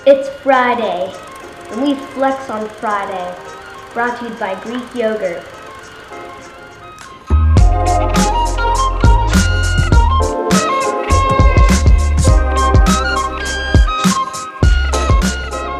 It's Friday, and we flex on Friday. Brought to you by Greek Yogurt.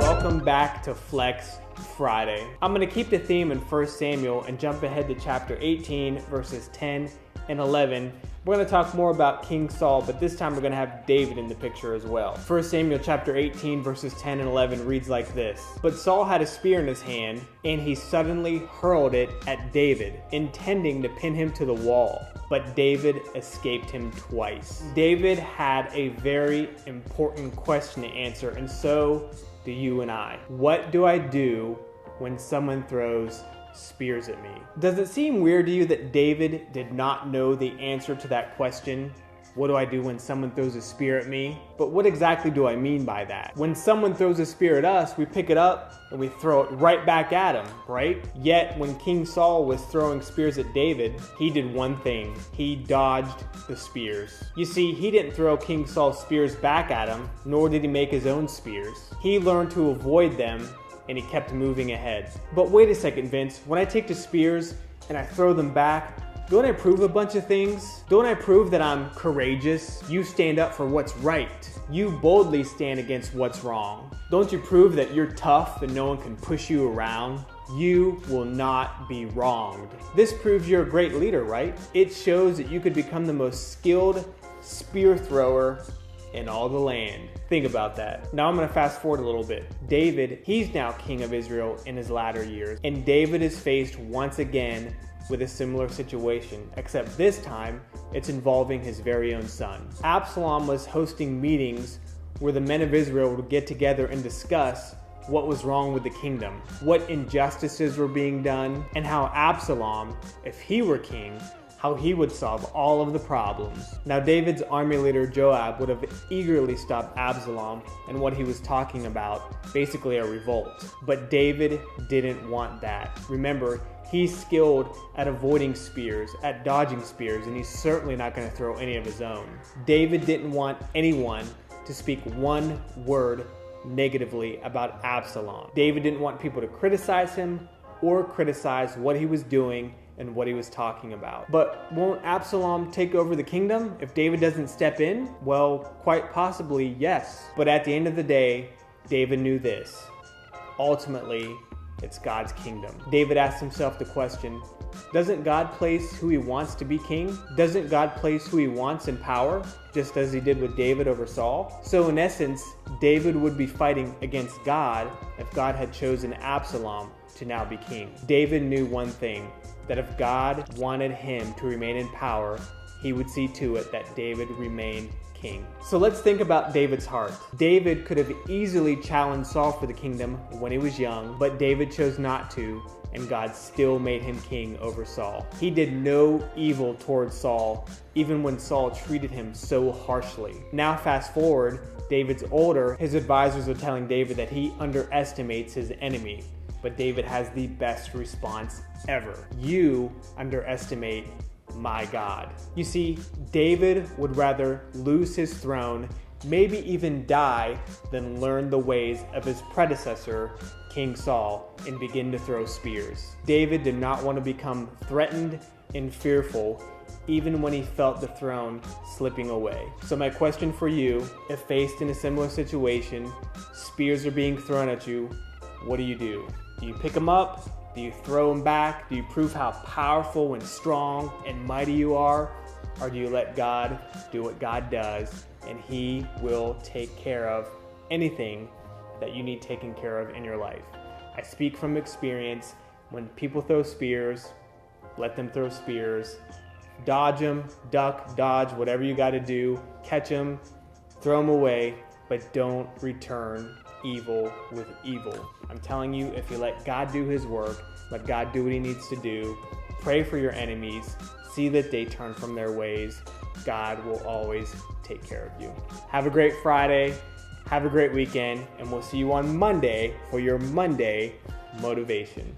Welcome back to Flex Friday. I'm going to keep the theme in 1 Samuel and jump ahead to chapter 18, verses 10 and 11. We're going to talk more about King Saul, but this time we're going to have David in the picture as well. 1 Samuel chapter 18, verses 10 and 11 reads like this. But Saul had a spear in his hand, and he suddenly hurled it at David, intending to pin him to the wall. But David escaped him twice. David had a very important question to answer, and so do you and I. What do I do when someone throws spears at me? Does it seem weird to you that David did not know the answer to that question? What do I do when someone throws a spear at me? But what exactly do I mean by that? When someone throws a spear at us, we pick it up and we throw it right back at him, right? Yet when King Saul was throwing spears at David, he did one thing. He dodged the spears. You see, he didn't throw King Saul's spears back at him, nor did he make his own spears. He learned to avoid them, and he kept moving ahead. But wait a second, Vince. When I take the spears and I throw them back, don't I prove a bunch of things? Don't I prove that I'm courageous? You stand up for what's right. You boldly stand against what's wrong. Don't you prove that you're tough and no one can push you around? You will not be wronged. This proves you're a great leader, right? It shows that you could become the most skilled spear thrower in all the land. Think about that. Now I'm going to fast forward a little bit. David, he's now king of Israel in his latter years, and David is faced once again with a similar situation, except this time it's involving his very own son. Absalom was hosting meetings where the men of Israel would get together and discuss what was wrong with the kingdom, what injustices were being done, and how Absalom, if he were king, how he would solve all of the problems. Now David's army leader Joab would have eagerly stopped Absalom and what he was talking about, basically a revolt. But David didn't want that. Remember, he's skilled at avoiding spears, at dodging spears, and he's certainly not going to throw any of his own. David didn't want anyone to speak one word negatively about Absalom. David didn't want people to criticize him or criticize what he was doing and what he was talking about. But won't Absalom take over the kingdom if David doesn't step in? Well, quite possibly, yes. But at the end of the day, David knew this. Ultimately, it's God's kingdom. David asked himself the question, doesn't God place who he wants to be king? Doesn't God place who he wants in power, just as he did with David over Saul? So in essence, David would be fighting against God if God had chosen Absalom to now be king. David knew one thing, that if God wanted him to remain in power, he would see to it that David remained king. So let's think about David's heart. David could have easily challenged Saul for the kingdom when he was young, but David chose not to, and God still made him king over Saul. He did no evil towards Saul, even when Saul treated him so harshly. Now fast forward, David's older, his advisors are telling David that he underestimates his enemy. But David has the best response ever. You underestimate my God. You see, David would rather lose his throne, maybe even die, than learn the ways of his predecessor, King Saul, and begin to throw spears. David did not want to become threatened and fearful, even when he felt the throne slipping away. So my question for you, if faced in a similar situation, spears are being thrown at you, what do? Do you pick them up? Do you throw them back? Do you prove how powerful and strong and mighty you are? Or do you let God do what God does, and he will take care of anything that you need taken care of in your life? I speak from experience. When people throw spears, let them throw spears. Dodge them, duck, dodge, whatever you got to do. Catch them, throw them away, but don't return evil with evil. I'm telling you, if you let God do his work, let God do what he needs to do, pray for your enemies, see that they turn from their ways, God will always take care of you. Have a great Friday, have a great weekend, and we'll see you on Monday for your Monday motivation.